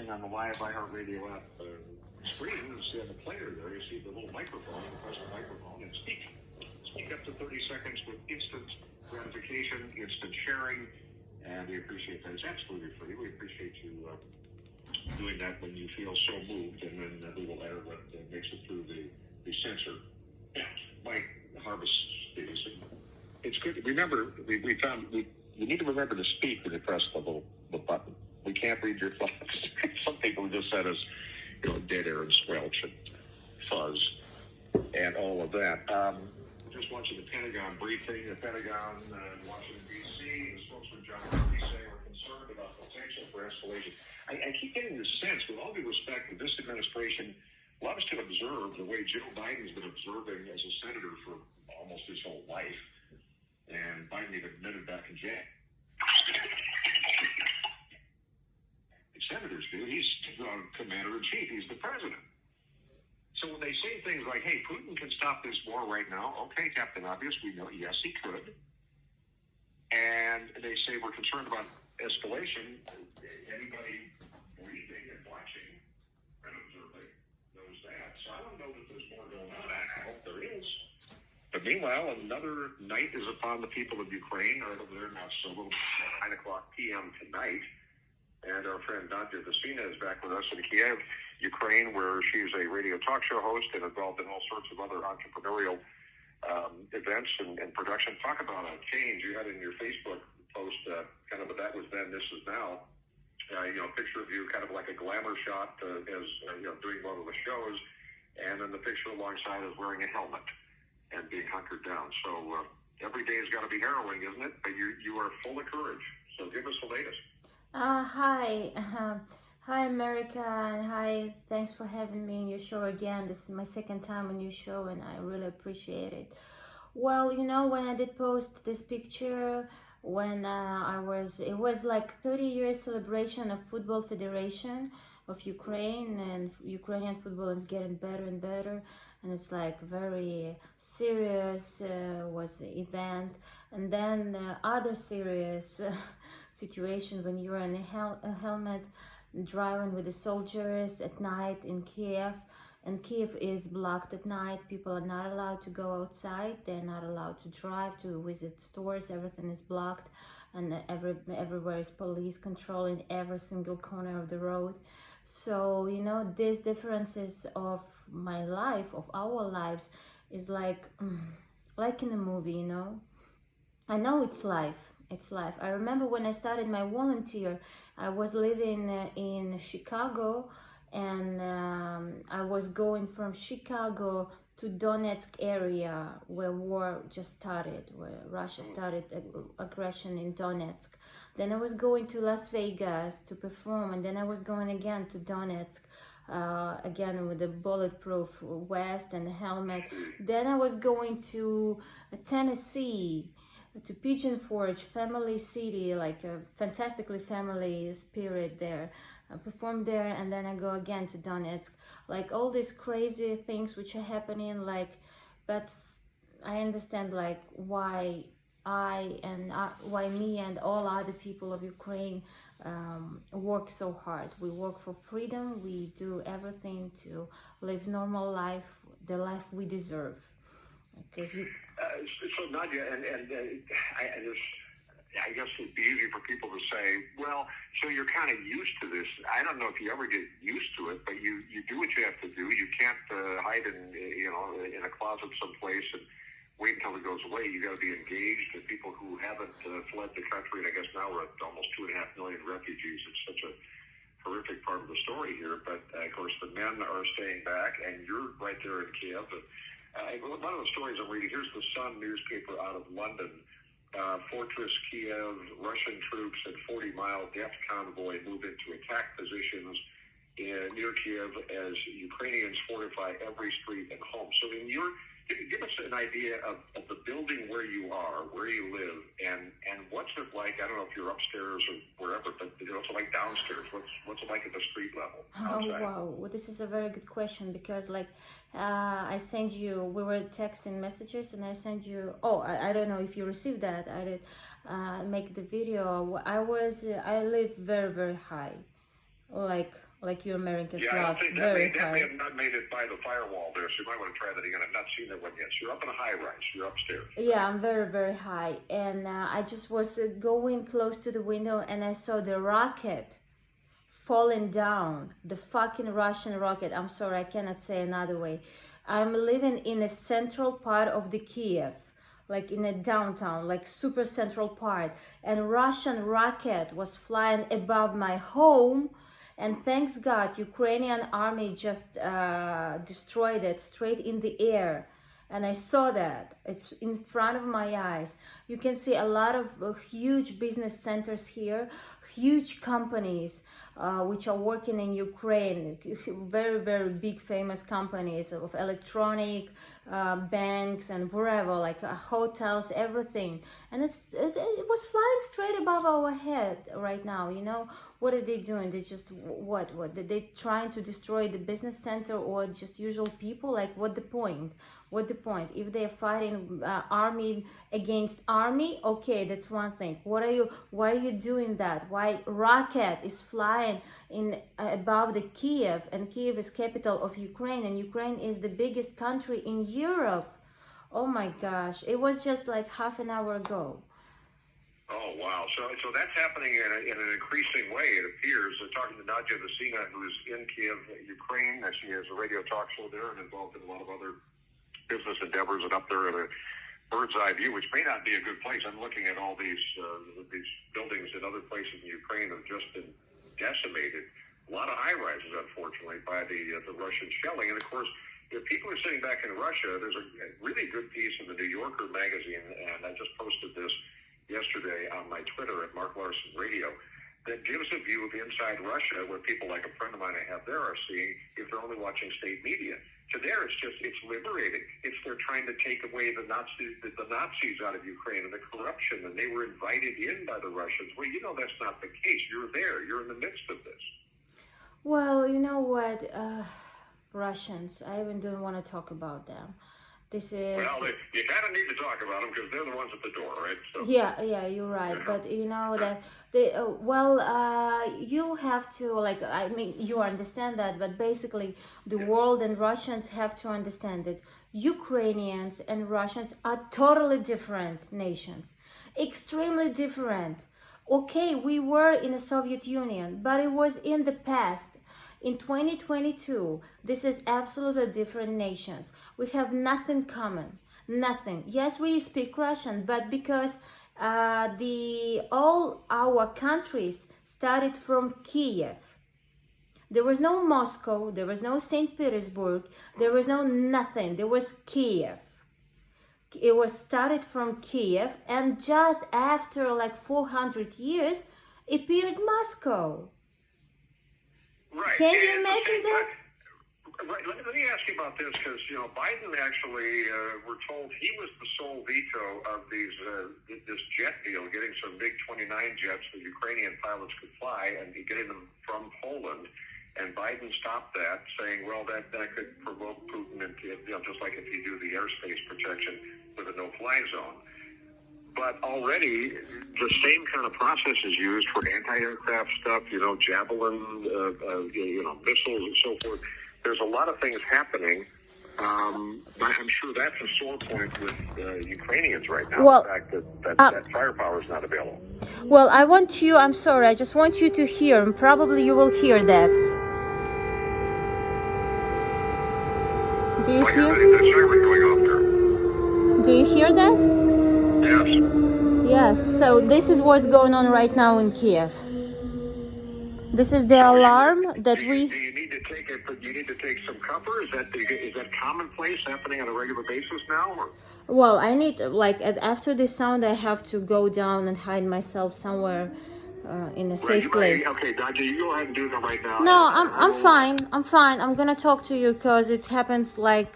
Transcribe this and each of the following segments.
watching on the live iHeartRadio app screen, you see on the player there, you see the little microphone, you press the microphone and speak. Speak up to 30 seconds with instant gratification, instant sharing, and we appreciate that. It's absolutely free. We appreciate you doing that when you feel so moved, and then we will air what makes it through the censor. Mike Harvest is. It's good. Remember, we found you need to remember to speak when you press the button. We can't read your thoughts. Some people just said us, dead air and squelch and fuzz and all of that. Just watching the Pentagon briefing. The Pentagon in Washington, D.C., the spokesman John Kirby say we're concerned about potential for escalation. I keep getting this sense, with all due respect, that this administration loves to observe the way Joe Biden's been observing as a senator for almost his whole life. And Biden even admitted back in January. Senators do. He's commander-in-chief. He's the president. So when they say things like, hey, Putin can stop this war right now, okay, Captain Obvious, we know, yes, he could. And they say we're concerned about escalation. Anybody reading and watching and observing knows that. So I don't know that there's more going on. I hope there is. But meanwhile, another night is upon the people of Ukraine, or they're now so little 9 o'clock p.m. tonight. And our friend Nadia Vecina is back with us in Kiev, Ukraine, where she's a radio talk show host and involved in all sorts of other entrepreneurial events and production. Talk about a change you had in your Facebook post, kind of a that was then, this is now. A picture of you kind of like a glamour shot as doing one of the shows, and then the picture alongside is wearing a helmet and being hunkered down. So every day has got to be harrowing, isn't it? But you are full of courage. So give us the latest. Hi, hi America, and hi, thanks for having me in your show again. This is my second time on your show, and I really appreciate it. Well, when I did post this picture, when it was like 30 years celebration of Football Federation of Ukraine, and Ukrainian football is getting better and better, and it's like very serious was the event. And then other serious situation when you're in a helmet driving with the soldiers at night in Kiev, and Kiev is blocked at night. People are not allowed to go outside, they're not allowed to drive, to visit stores, everything is blocked, and everywhere is police controlling every single corner of the road. So these differences of my life, of our lives, is like in a movie. I know it's life. It's life. I remember when I started my volunteer, I was living in Chicago, and I was going from Chicago to Donetsk area where war just started, where Russia started aggression in Donetsk. Then I was going to Las Vegas to perform, and then I was going again to Donetsk, again with a bulletproof vest and a helmet. Then I was going to Tennessee, to Pigeon Forge, family city, like a fantastically family spirit there. I performed there, and then I go again to Donetsk. Like all these crazy things which are happening, but I understand why why me and all other people of Ukraine work so hard. We work for freedom. We do everything to live normal life, the life we deserve. So Nadia, I guess it'd be easy for people to say, well, so you're kind of used to this. I don't know if you ever get used to it, but you do what you have to do. You can't hide in a closet someplace and wait until it goes away. You got to be engaged. The people who haven't fled the country, and I guess now we're at almost 2.5 million refugees. It's such a horrific part of the story here. But of course, the men are staying back, and you're right there in Kiev. One of the stories I'm reading, here's the Sun newspaper out of London. Fortress Kiev, Russian troops and 40-mile death convoy move into attack positions near Kiev as Ukrainians fortify every street and home. So give us an idea of the building where you are, where you live, and what's it like? I don't know if you're upstairs or wherever, but what's it like downstairs? What's it like at the street level? Outside? Oh wow, well, this is a very good question, because I sent you, we were texting messages, and I sent you, I don't know if you received that. I did make the video. I live very, very high, like like you Americans Yeah, I love, don't think very that may high. have not made it by the firewall there, so you might want to try that again. I've not seen that one yet. So you're up in a high rise. You're upstairs. Yeah, I'm very, very high. And I just was going close to the window and I saw the rocket falling down. The fucking Russian rocket. I'm sorry, I cannot say another way. I'm living in a central part of the Kiev, like in a downtown, like super central part. And Russian rocket was flying above my home. And thanks God, Ukrainian army just destroyed it straight in the air. And I saw that. It's in front of my eyes. You can see a lot of huge business centers here, huge companies which are working in Ukraine, very, very big famous companies of electronic, banks and wherever, like hotels, everything. And it was flying straight above our head right now, you know. What are they doing? They just, what? They trying to destroy the business center or just usual people? Like, what the point? What the point? If they're fighting army against army, okay, that's one thing. Why are you doing that? Why rocket is flying in above the Kiev, and Kiev is capital of Ukraine, and Ukraine is the biggest country in Europe. Oh my gosh, it was just like half an hour ago. Oh, wow. So that's happening in an increasing way, it appears. Talking to Nadia Vesina, who's in Kiev, Ukraine, and she has a radio talk show there and involved in a lot of other business endeavors and up there at a bird's eye view, which may not be a good place. I'm looking at all these buildings in other places in Ukraine have just been decimated. A lot of high rises, unfortunately, by the Russian shelling. And of course, if people are sitting back in Russia, there's a really good piece in the New Yorker magazine, and I just posted this yesterday on my Twitter at Mark Larson Radio, that gives a view of inside Russia, what people like a friend of mine I have there are seeing if they're only watching state media. To there, it's liberating. It's they're trying to take away the Nazis out of Ukraine and the corruption, and they were invited in by the Russians. Well, you know that's not the case. You're there. You're in the midst of this. Well, you know what, Russians, I even don't want to talk about them. This is... Well, you kind of need to talk about them because they're the ones at the door, right? So. Yeah, you're right. But you know that you have to, like, I mean, you understand that, but basically the world and Russians have to understand that Ukrainians and Russians are totally different nations, extremely different. Okay, we were in the Soviet Union, but it was in the past. In 2022, this is absolutely different nations. We have nothing common, nothing. Yes, we speak Russian, but because all our countries started from Kiev. There was no Moscow, there was no St. Petersburg, there was no nothing, there was Kiev. It was started from Kiev, and just after like 400 years, appeared Moscow. Right. Can you imagine that? Right. Let me ask you about this because Biden actually, we're told he was the sole veto of this jet deal, getting some big 29 jets that Ukrainian pilots could fly and getting them from Poland. And Biden stopped that, saying, well, that could provoke Putin, and just like if you do the airspace protection with a no-fly zone. But already, the same kind of process is used for anti-aircraft stuff, Javelin, missiles and so forth. There's a lot of things happening. I'm sure that's a sore point with Ukrainians right now, well, the fact that firepower is not available. Well, I'm sorry, I just want you to hear, and probably you will hear that. Do you hear? The siren going off there. Do you hear that? Yes. Yes, so this is what's going on right now in Kiev. This is the alarm that we... Do you need to take some cover? Is that commonplace happening on a regular basis now? Or? Well, I need, after this sound, I have to go down and hide myself somewhere in a safe place. Okay, Nadia, you go ahead and do that right now. No, I'm fine. I'm gonna talk to you because it happens like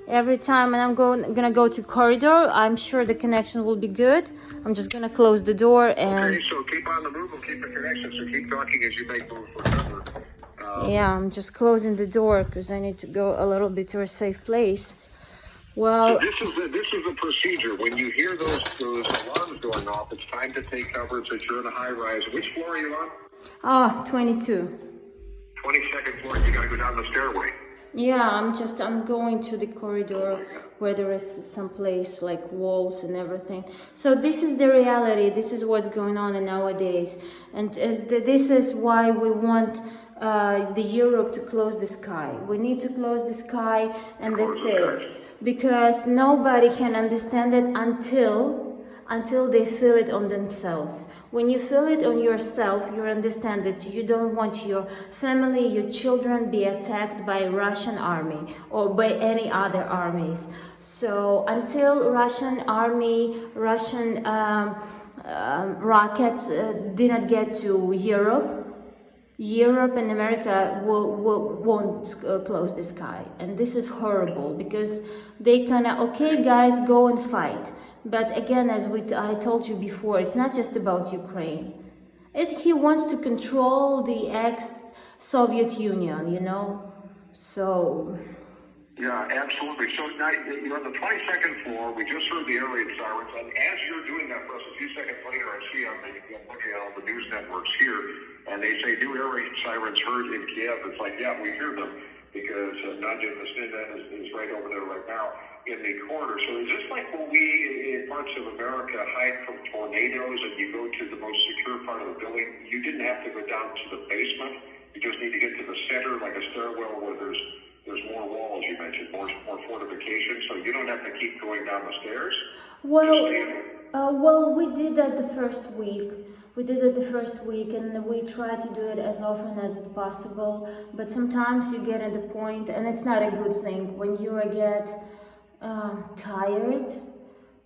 every time, and I'm gonna go to corridor. I'm sure the connection will be good. I'm just gonna close the door and... Okay, so keep on the move and keep the connection, so keep talking as you make moves for cover. Yeah, I'm just closing the door because I need to go a little bit to a safe place. Well... So this is the procedure. When you hear those alarms going off, it's time to take cover since you're in a high rise. Which floor are you on? Oh, 22. 22nd floor, you gotta go down the stairway. Yeah, I'm going to the corridor where there is some place like walls and everything. So this is the reality. This is what's going on nowadays, and this is why we want the Europe to close the sky. We need to close the sky, and that's it. Because nobody can understand it until they feel it on themselves. When you feel it on yourself, you understand that you don't want your family, your children be attacked by Russian army or by any other armies. So until Russian army, Russian rockets didn't get to Europe and America won't close the sky. And this is horrible because they kind of, okay guys, go and fight. But again, as I told you before, it's not just about Ukraine. He wants to control the ex-Soviet Union, you know? So... Yeah, absolutely. So now you're on the 22nd floor. We just heard the air raid sirens, and as you're doing that for us a few seconds later, I see I'm looking at all the news networks here, and they say new air raid sirens heard in Kiev. It's like, yeah, we hear them because Nadia Vasina is right over there right now in the corner. So is this like when we in parts of America hide from tornadoes and you go to the most secure part of the building? You didn't have to go down to the basement. You just need to get to the center, like a stairwell where there's more walls, you mentioned, more fortification, so you don't have to keep going down the stairs? Well, we did that the first week. And we try to do it as often as it's possible. But sometimes you get at the point, and it's not a good thing, when you get tired,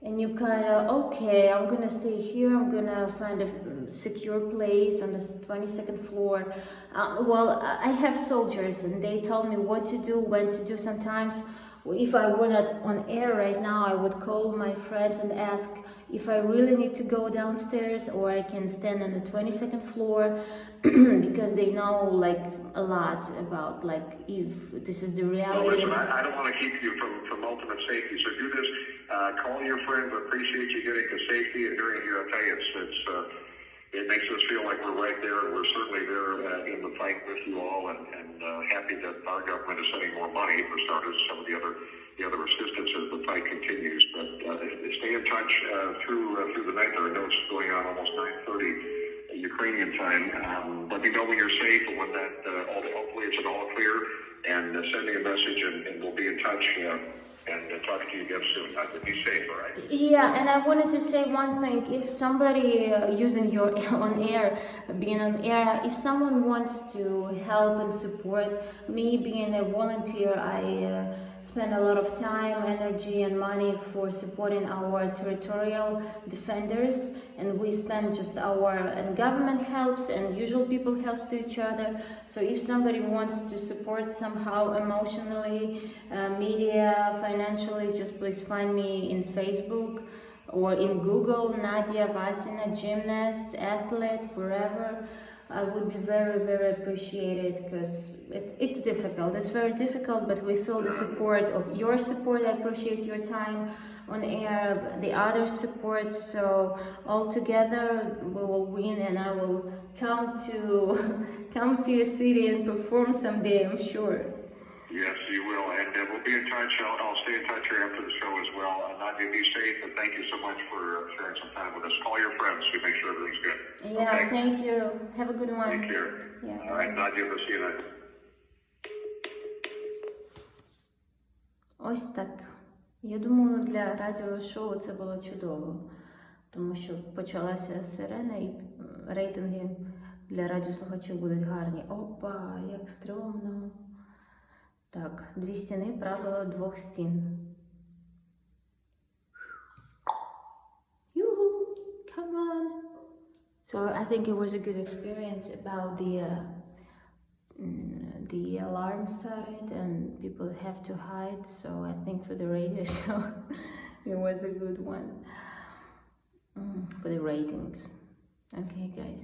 and you kind of, okay, I'm gonna stay here, I'm gonna find a secure place on the 22nd floor. Well, I have soldiers and they tell me what to do, when to do. Sometimes if I were not on air right now, I would call my friends and ask if I really need to go downstairs or I can stand on the 22nd floor because they know like a lot about like if this is the reality. Well, listen, I don't want to keep you from ultimate safety, so do this. Call your friends. Appreciate you getting to safety and hearing you. I tell you, it makes us feel like we're right there, and we're certainly there in the fight with you all, and happy that our government is sending more money for starters. Some of the other assistance as the fight continues. But stay in touch through the night. There are notes going on almost 9:30 Ukrainian time. Let me know when you're safe and when that. Hopefully, it's an all clear. And send me a message, and we'll be in touch. And talk to you again soon. Be safe, all right? Yeah, and I wanted to say one thing. If somebody using your being on air, if someone wants to help and support me being a volunteer, I spend a lot of time, energy, and money for supporting our territorial defenders, and we spend just and government helps, and usual people helps to each other. So if somebody wants to support somehow emotionally, media, financially, just please find me in Facebook or in Google, Nadia Vasina, gymnast, athlete, forever. I would be very, very appreciated because it's difficult. It's very difficult, but we feel the support of your support. I appreciate your time on air, the other support. So all together we will win, and I will come to your city and perform someday, I'm sure. Yes, you will, and we'll be in touch. I'll stay in touch here after the show as well. Nadia, be safe, and thank you so much for sharing some time with us. Call your friends to make sure everything's good. Yeah, okay? Thank you. Have a good one. Take care. Yeah, all right, Nadia, we'll see you then. Ось так. Я думаю, для радіошоу це було чудово, тому що почалася сирена і рейтинги для радіослухачів будуть гарні. Опа, як стрьомно. Так, 2 стіни, правило 2 стін. Yoo-hoo, come on. So I think it was a good experience about the alarm started and people have to hide, so I think for the radio show it was a good one for the ratings. Okay guys.